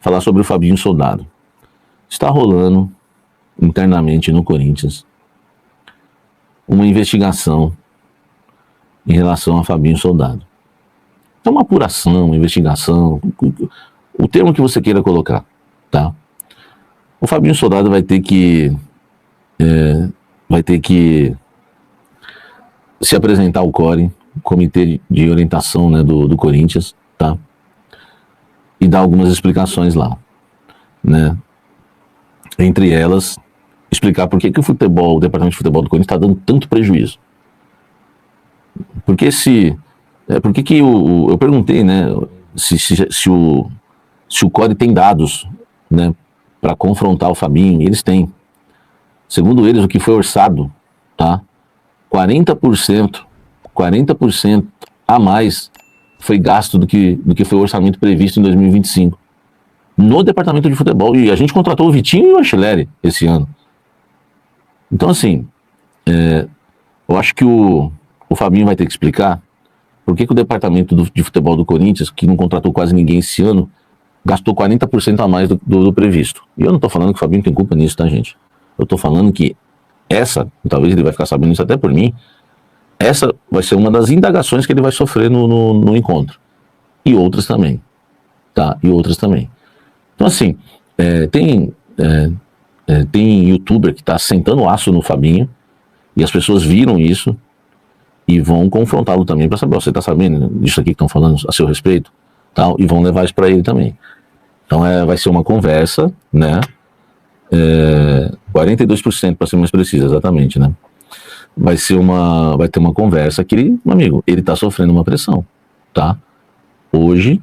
falar sobre o Fabinho Soldado. Está rolando internamente no Corinthians uma investigação em relação a Fabinho Soldado. É uma apuração, uma investigação, o termo que você queira colocar, tá? O Fabinho Soldado vai ter que se apresentar ao CORE, Comitê de Orientação, né, do Corinthians, tá? E dar algumas explicações lá, né? Entre elas, explicar por que o departamento de futebol do Corinthians está dando tanto prejuízo. Porque eu perguntei, né, se o CORE tem dados, né, para confrontar o Fabinho, e eles têm. Segundo eles, o que foi orçado, tá? 40% a mais foi gasto do que foi o orçamento previsto em 2025 no departamento de futebol. E a gente contratou o Vitinho e o Anceleri esse ano. Então, assim, eu acho que o Fabinho vai ter que explicar por que o departamento de futebol do Corinthians, que não contratou quase ninguém esse ano, gastou 40% a mais do previsto. E eu não estou falando que o Fabinho tem culpa nisso, tá, gente? Eu estou falando que talvez ele vai ficar sabendo isso até por mim, essa vai ser uma das indagações que ele vai sofrer no encontro. E outras também. Tá? E outras também. Então, assim, tem youtuber que está sentando aço no Fabinho, e as pessoas viram isso e vão confrontá-lo também para saber, você está sabendo disso aqui que estão falando a seu respeito? Tal, e vão levar isso para ele também. Então, vai ser uma conversa, né? 42% para ser mais preciso, exatamente, né? Vai ter uma conversa que meu amigo, ele tá sofrendo uma pressão, tá? Hoje,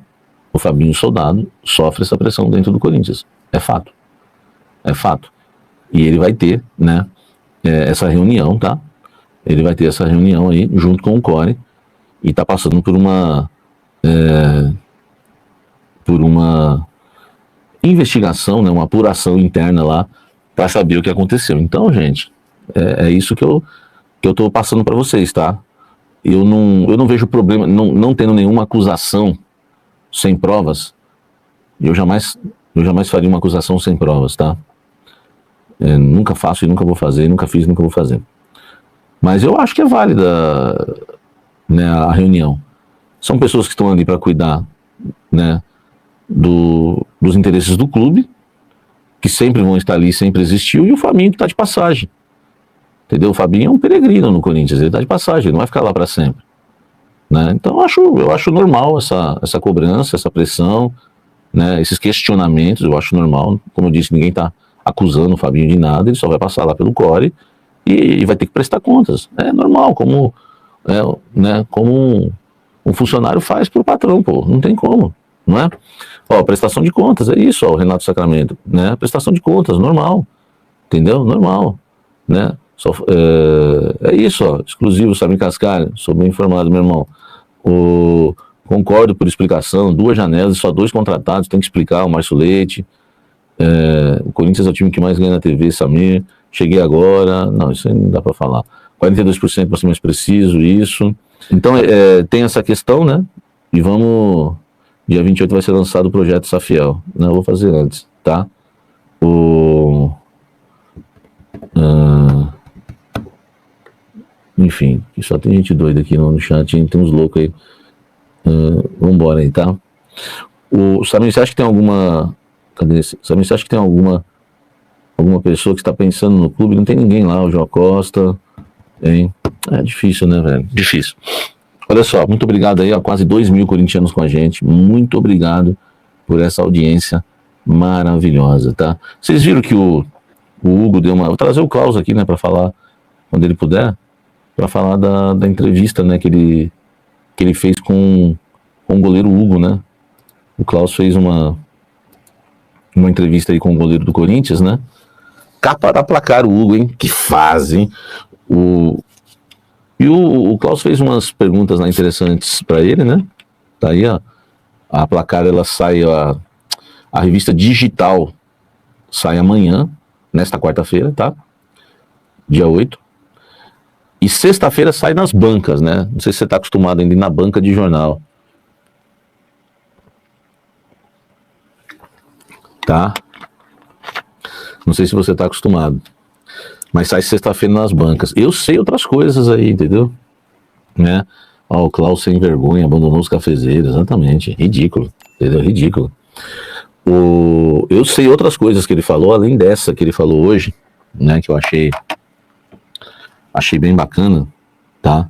o Fabinho Soldado sofre essa pressão dentro do Corinthians. É fato. É fato. E ele vai ter, né, essa reunião, tá? Ele vai ter essa reunião aí, junto com o CORE, e tá passando por uma investigação, né, uma apuração interna lá, para saber o que aconteceu. Então, gente, é isso que eu tô passando para vocês, tá? Eu não vejo problema, não tendo nenhuma acusação sem provas, eu jamais faria uma acusação sem provas, tá? Nunca faço e nunca vou fazer, nunca fiz e nunca vou fazer. Mas eu acho que é válida, né, a reunião. São pessoas que estão ali para cuidar, né, dos interesses do clube, que sempre vão estar ali, sempre existiu, e o Fabinho que está de passagem. Entendeu? O Fabinho é um peregrino no Corinthians, ele está de passagem, ele não vai ficar lá para sempre. Né? Então eu acho normal essa cobrança, essa pressão, né, esses questionamentos, eu acho normal. Como eu disse, ninguém está acusando o Fabinho de nada, ele só vai passar lá pelo CORE e vai ter que prestar contas. É normal, como um funcionário faz para o patrão, pô, não tem como, não é? Ó, prestação de contas, é isso, ó, o Renato Sacramento, né? Prestação de contas, normal, entendeu? Normal, né? É isso, ó, exclusivo, Samir Cascalho, sou bem informado, meu irmão. Concordo por explicação, 2 janelas, só 2 contratados, tem que explicar, o Márcio Leite. O Corinthians é o time que mais ganha na TV, Samir. Cheguei agora, não, isso aí não dá para falar. 42% para ser mais preciso, isso. Então, tem essa questão, né? E dia 28 vai ser lançado o projeto Safiel. Não, eu vou fazer antes, tá? Enfim, só tem gente doida aqui no chat, tem uns loucos aí. Vambora aí, tá? Samir, você acha que tem alguma... Cadê esse? Samir, você acha que tem alguma pessoa que está pensando no clube? Não tem ninguém lá, o João Costa, hein? É difícil, né, velho? Difícil. Olha só, muito obrigado aí, ó, quase 2.000 corintianos com a gente. Muito obrigado por essa audiência maravilhosa, tá? Vocês viram que o Hugo deu uma... Vou trazer o Klaus aqui, né, para falar, quando ele puder, para falar da entrevista, né, que ele fez com o goleiro Hugo, né? O Klaus fez uma entrevista aí com o goleiro do Corinthians, né? Capa da placar o Hugo, hein? Que fase, hein? E o Klaus fez umas perguntas lá interessantes para ele, né? Tá aí, ó. A placar, ela sai, a revista digital sai amanhã, nesta quarta-feira, tá? Dia 8. E sexta-feira sai nas bancas, né? Não sei se você tá acostumado ainda a ir na banca de jornal. tá? Não sei se você tá acostumado, mas sai sexta-feira nas bancas. Eu sei outras coisas aí, entendeu? Né? Ó, o Klaus sem vergonha abandonou os cafezeiros, exatamente, ridículo, entendeu? Ridículo. Eu sei outras coisas que ele falou, além dessa que ele falou hoje, né, que eu achei bem bacana, tá?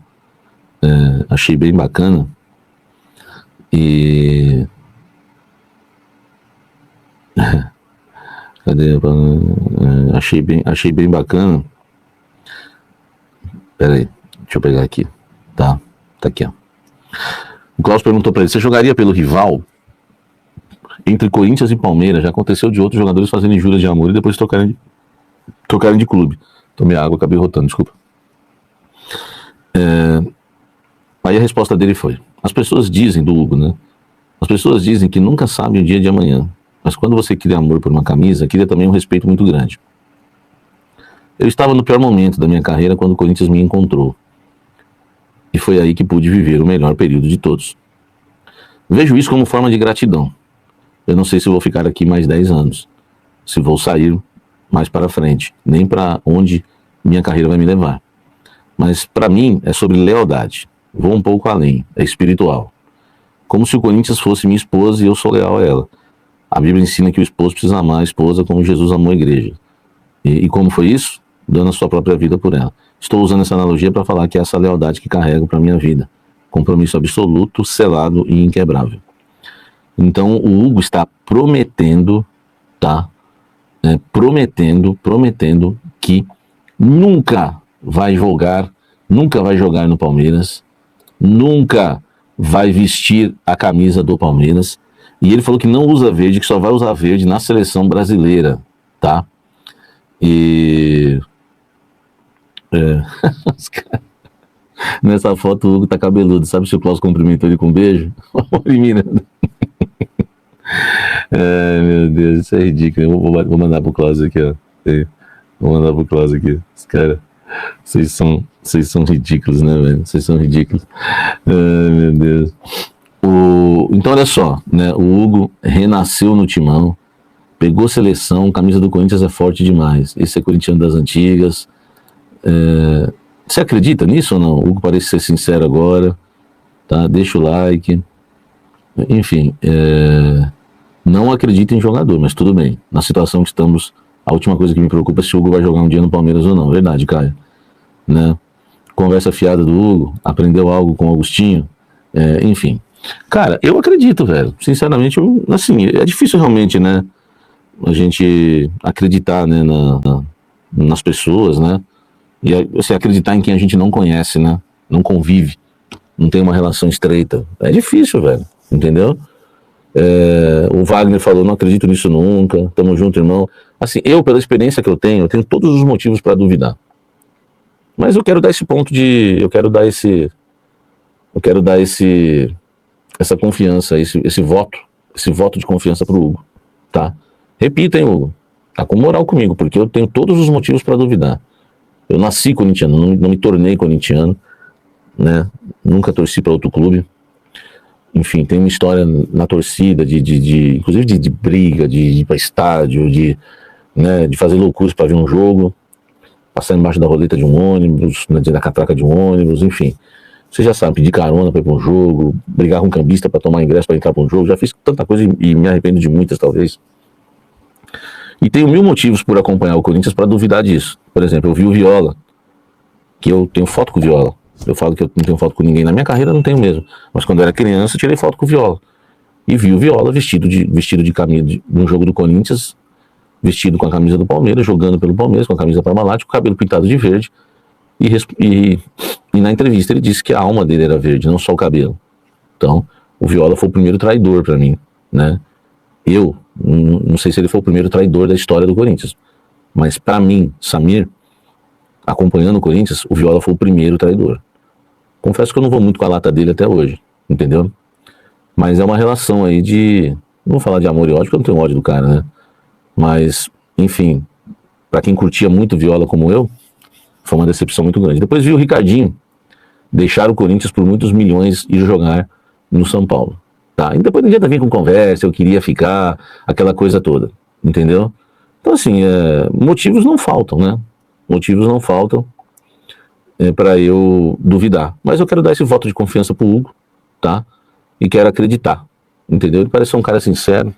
Achei bem bacana. E cadê? Achei bem bacana. Pera aí, deixa eu pegar aqui. Tá aqui, ó. O Klaus perguntou pra ele: você jogaria pelo rival? Entre Corinthians e Palmeiras, já aconteceu de outros jogadores fazerem injúria de amor e depois trocarem de clube. Tomei água, acabei rotando, desculpa. Aí a resposta dele foi: as pessoas dizem, do Hugo, né? As pessoas dizem que nunca sabem o dia de amanhã, mas quando você cria amor por uma camisa, cria também um respeito muito grande. Eu estava no pior momento da minha carreira quando o Corinthians me encontrou. E foi aí que pude viver o melhor período de todos. Vejo isso como forma de gratidão. Eu não sei se vou ficar aqui mais 10 anos, se vou sair mais para frente, nem para onde minha carreira vai me levar. Mas para mim é sobre lealdade. Vou um pouco além, é espiritual. Como se o Corinthians fosse minha esposa e eu sou leal a ela. A Bíblia ensina que o esposo precisa amar a esposa como Jesus amou a igreja. E como foi isso? Dando a sua própria vida por ela. Estou usando essa analogia para falar que é essa lealdade que carrego para minha vida. Compromisso absoluto, selado e inquebrável. Então o Hugo está prometendo, tá? Prometendo que nunca vai jogar no Palmeiras, nunca vai vestir a camisa do Palmeiras. E ele falou que não usa verde, que só vai usar verde na seleção brasileira, tá? E nessa foto o Hugo tá cabeludo, sabe se o Klaus cumprimentou ele com um beijo? Miranda. Meu Deus, isso é ridículo. Eu vou mandar pro Klaus aqui, ó. Vou mandar pro Klaus aqui. Os caras, vocês são ridículos, né, velho? Vocês são ridículos. Meu Deus. Então, olha só, né? O Hugo renasceu no Timão, pegou seleção, camisa do Corinthians é forte demais. Esse é corintiano das antigas. Você acredita nisso ou não? O Hugo parece ser sincero agora, tá? Deixa o like. Enfim, não acredito em jogador, mas tudo bem. Na situação que estamos, a última coisa que me preocupa é se o Hugo vai jogar um dia no Palmeiras ou não. Verdade, Caio. Né? Conversa fiada do Hugo, aprendeu algo com o Agostinho. Enfim. Cara, eu acredito, velho. Sinceramente, assim, é difícil realmente, né? A gente acreditar, né, nas pessoas, né? E assim, acreditar em quem a gente não conhece, né? Não convive, não tem uma relação estreita. É difícil, velho. Entendeu? O Wagner falou: não acredito nisso nunca, tamo junto, irmão. Assim, pela experiência que eu tenho todos os motivos para duvidar. Mas eu quero dar esse ponto eu quero dar essa confiança, esse voto de confiança pro Hugo, tá? Repita, hein, Hugo? Tá com moral comigo, porque eu tenho todos os motivos para duvidar. Eu nasci corintiano, não me tornei corintiano, né? Nunca torci para outro clube. Enfim, tem uma história na torcida, inclusive de briga, de ir para estádio, de fazer loucuras para ver um jogo, passar embaixo da roleta de um ônibus, da catraca de um ônibus, enfim. Você já sabe, pedir carona para ir para um jogo, brigar com um cambista para tomar ingresso para entrar para um jogo. Já fiz tanta coisa e me arrependo de muitas, talvez. E tenho 1000 motivos por acompanhar o Corinthians para duvidar disso. Por exemplo, eu vi o Viola, que eu tenho foto com o Viola. Eu falo que eu não tenho foto com ninguém. Na minha carreira não tenho mesmo. Mas quando eu era criança, eu tirei foto com o Viola. E vi o Viola vestido de camisa num jogo do Corinthians, vestido com a camisa do Palmeiras, jogando pelo Palmeiras, com a camisa Parmalat, com o cabelo pintado de verde. E na entrevista ele disse que a alma dele era verde, não só o cabelo. Então, o Viola foi o primeiro traidor para mim, né? Eu não sei se ele foi o primeiro traidor da história do Corinthians, mas para mim, Samir, acompanhando o Corinthians, o Viola foi o primeiro traidor. Confesso que eu não vou muito com a lata dele até hoje, entendeu? Mas é uma relação aí não vou falar de amor e ódio, porque eu não tenho ódio do cara, né? Mas, enfim, para quem curtia muito o Viola como eu, foi uma decepção muito grande. Depois vi o Ricardinho deixar o Corinthians por muitos milhões e jogar no São Paulo. Tá? E depois não adianta vir com conversa, eu queria ficar, aquela coisa toda. entendeu? Então, assim, motivos não faltam, né? Motivos não faltam para eu duvidar. Mas eu quero dar esse voto de confiança pro Hugo, tá? E quero acreditar, entendeu? Ele parece ser um cara sincero.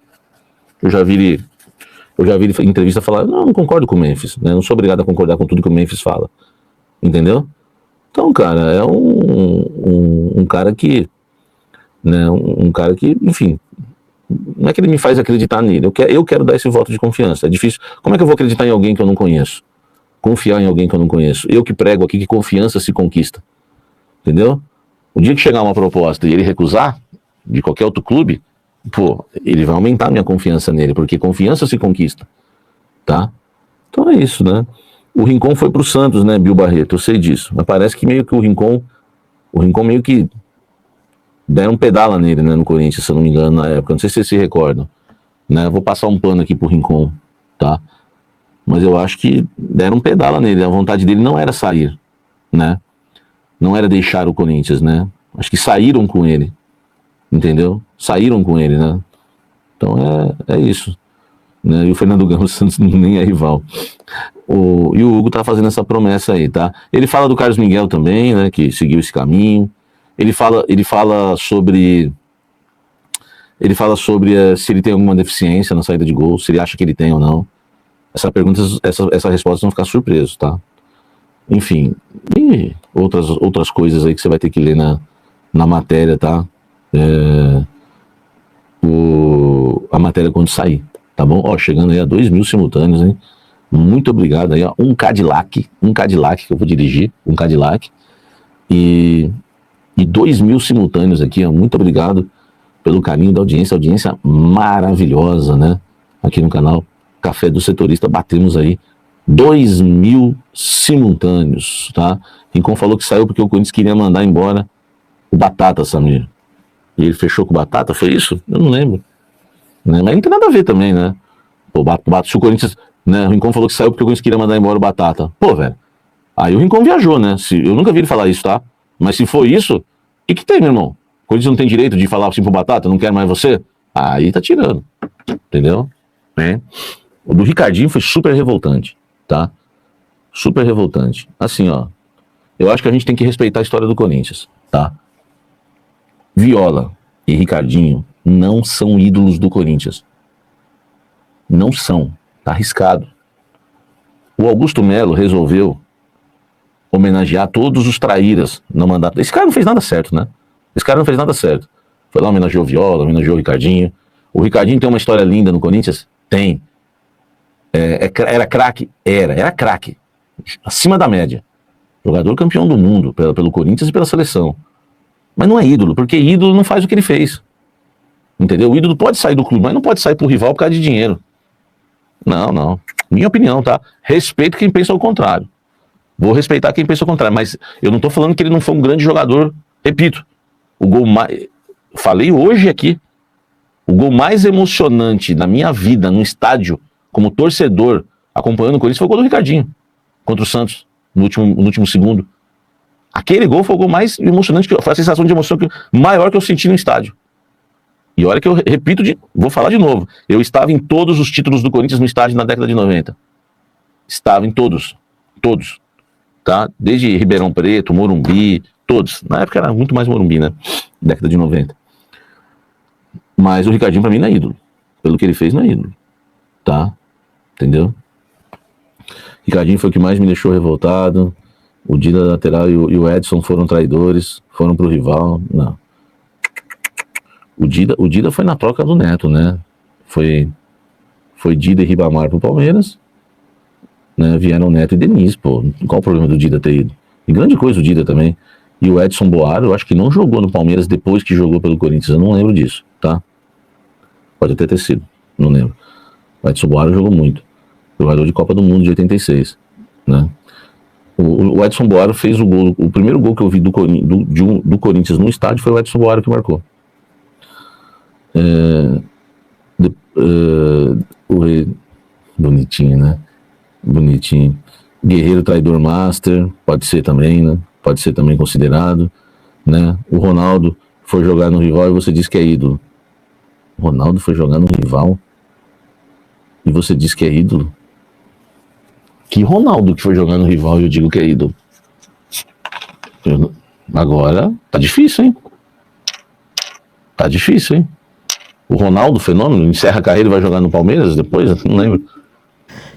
Eu já vi ele em entrevista falar, não concordo com o Memphis, né? Não sou obrigado a concordar com tudo que o Memphis fala, entendeu? Então, cara, é um cara que, né? Um cara que, enfim, não é que ele me faz acreditar nele. Eu quero dar esse voto de confiança. É difícil. Como é que eu vou acreditar em alguém que eu não conheço? Confiar em alguém que eu não conheço. Eu que prego aqui que confiança se conquista. Entendeu? O dia que chegar uma proposta e ele recusar, de qualquer outro clube, pô, ele vai aumentar a minha confiança nele, porque confiança se conquista. Tá? Então é isso, né? O Rincon foi pro Santos, né, Bill Barreto? Eu sei disso. Mas parece que meio que o Rincon meio que deram um pedala nele, né, no Corinthians, se eu não me engano, na época. Não sei se vocês se recordam. Né? Vou passar um pano aqui pro Rincon, tá? Mas eu acho que deram um pedala nele. A vontade dele não era sair, né? Não era deixar o Corinthians, né? Acho que saíram com ele, entendeu? Saíram com ele, né? Então é isso. Né? E o Fernando Gamos Santos nem é rival. E o Hugo tá fazendo essa promessa aí, tá? Ele fala do Carlos Miguel também, né? Que seguiu esse caminho. Ele fala sobre se ele tem alguma deficiência na saída de gol, se ele acha que ele tem ou não. Essa resposta vão ficar surpresos, tá? Enfim, e outras coisas aí que você vai ter que ler na matéria, tá? A matéria quando sair, tá bom? Ó, chegando aí a 2.000 simultâneos, hein? Muito obrigado aí, ó. Um Cadillac que eu vou dirigir, um Cadillac. E 2.000 simultâneos aqui, ó. Muito obrigado pelo carinho da audiência maravilhosa, né? Aqui no canal Café do Setorista, batemos aí 2.000 simultâneos, tá? Rincon falou que saiu porque o Corinthians queria mandar embora o Batata, Samir. E ele fechou com o Batata, foi isso? Eu não lembro. Né? Mas não tem nada a ver também, né? Pô, se o Corinthians, né? O Rincon falou que saiu porque o Corinthians queria mandar embora o Batata. Pô, velho. Aí o Rincon viajou, né? Eu nunca vi ele falar isso, tá? Mas se foi isso, o que tem, meu irmão? O Corinthians não tem direito de falar assim pro Batata, não quero mais você? Aí tá tirando. Entendeu? O do Ricardinho foi super revoltante, tá? Super revoltante. Assim, ó. Eu acho que a gente tem que respeitar a história do Corinthians, tá? Viola e Ricardinho não são ídolos do Corinthians. Não são. Tá arriscado. O Augusto Melo resolveu homenagear todos os traíras no mandato. Esse cara não fez nada certo, né? Esse cara não fez nada certo. Foi lá, homenageou Viola, homenageou o Ricardinho. O Ricardinho tem uma história linda no Corinthians? Tem. Era craque? Era craque. Acima da média. Jogador campeão do mundo pelo Corinthians e pela seleção. Mas não é ídolo, porque ídolo não faz o que ele fez. Entendeu? O ídolo pode sair do clube, mas não pode sair pro rival por causa de dinheiro. Não. Minha opinião, tá? Respeito quem pensa o contrário. Vou respeitar quem pensa o contrário, mas eu não tô falando que ele não foi um grande jogador. Repito, o gol mais... Falei hoje aqui. O gol mais emocionante da minha vida no estádio, como torcedor, acompanhando o Corinthians, foi o gol do Ricardinho, contra o Santos, no último segundo. Aquele gol foi o gol mais emocionante, foi a sensação de emoção maior que eu senti no estádio. E olha que eu repito, vou falar de novo, eu estava em todos os títulos do Corinthians no estádio na década de 90. Estava em todos, tá? Desde Ribeirão Preto, Morumbi, todos. Na época era muito mais Morumbi, né? Década de 90. Mas o Ricardinho pra mim não é ídolo. Pelo que ele fez, não é ídolo. Tá? Entendeu? Ricardinho foi o que mais me deixou revoltado. O Dida lateral e o Edson foram traidores. Foram pro rival. Não. O Dida foi na troca do Neto, né? Foi Dida e Ribamar pro Palmeiras. Né? Vieram Neto e Denis, pô. Qual o problema do Dida ter ido? E grande coisa o Dida também. E o Edson Boaro, eu acho que não jogou no Palmeiras depois que jogou pelo Corinthians. Eu não lembro disso, tá? Pode até ter sido, não lembro. O Edson Boaro jogou muito. Jogador de Copa do Mundo de 86, né? O Edson Boaro fez o gol. O primeiro gol que eu vi do Corinthians no estádio foi o Edson Boaro que marcou. Bonitinho, né? Bonitinho. Guerreiro Traidor Master, pode ser também, né? Pode ser também considerado, né? O Ronaldo foi jogar no rival e você disse que é ídolo. O Ronaldo foi jogar no rival? E você diz que é ídolo? Que Ronaldo que foi jogar no rival e eu digo que é ídolo? Agora, tá difícil, hein? Tá difícil, hein? O Ronaldo, fenômeno, encerra a carreira e vai jogar no Palmeiras depois? Não lembro.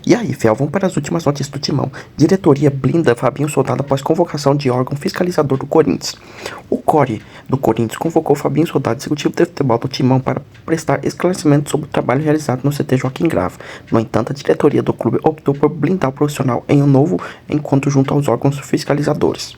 E aí, Fel, vamos para as últimas notícias do Timão. Diretoria blinda Fabinho Soldado após convocação de órgão fiscalizador do Corinthians. O CORE do Corinthians convocou Fabinho Soldado, executivo de futebol do Timão, para prestar esclarecimento sobre o trabalho realizado no CT Joaquim Grava. No entanto, a diretoria do clube optou por blindar o profissional em um novo encontro junto aos órgãos fiscalizadores.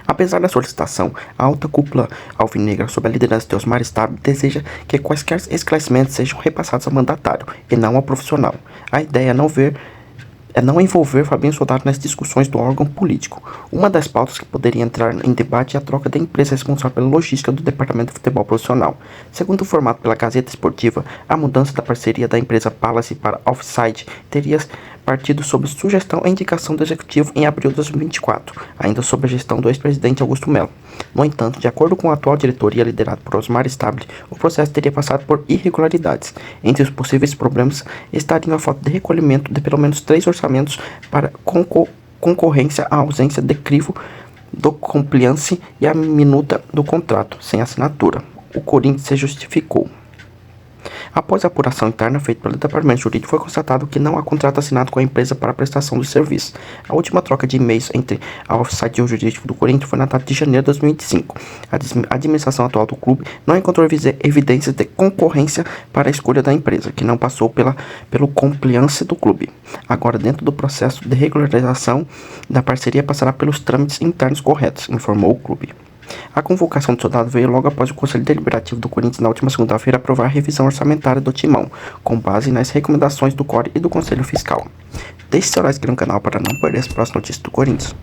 Apesar da solicitação, a alta cúpula alvinegra, sob a liderança de Osmar Stabile, deseja que quaisquer esclarecimentos sejam repassados ao mandatário e não ao profissional. A ideia é não envolver Fabinho Soldado nas discussões do órgão político. Uma das pautas que poderia entrar em debate é a troca da empresa responsável pela logística do Departamento de Futebol Profissional. Segundo o formato pela Gazeta Esportiva, a mudança da parceria da empresa Palace para Offside teria partido sob sugestão e indicação do executivo em abril de 2024, ainda sob a gestão do ex-presidente Augusto Melo. No entanto, de acordo com a atual diretoria liderada por Osmar Stabile, o processo teria passado por irregularidades. Entre os possíveis problemas estariam a falta de recolhimento de pelo menos 3 orçamentos para concorrência, a ausência de crivo do compliance e a minuta do contrato, sem assinatura. O Corinthians se justificou. Após a apuração interna feita pelo Departamento Jurídico, foi constatado que não há contrato assinado com a empresa para a prestação dos serviços. A última troca de e-mails entre a Offside e o jurídico do Corinthians foi na data de janeiro de 2025. A administração atual do clube não encontrou evidências de concorrência para a escolha da empresa, que não passou pelo compliance do clube. Agora, dentro do processo de regularização da parceria, passará pelos trâmites internos corretos, informou o clube. A convocação do Soldado veio logo após o Conselho Deliberativo do Corinthians, na última segunda-feira, aprovar a revisão orçamentária do Timão, com base nas recomendações do CORE e do Conselho Fiscal. Deixe seu like no canal para não perder as próximas notícias do Corinthians.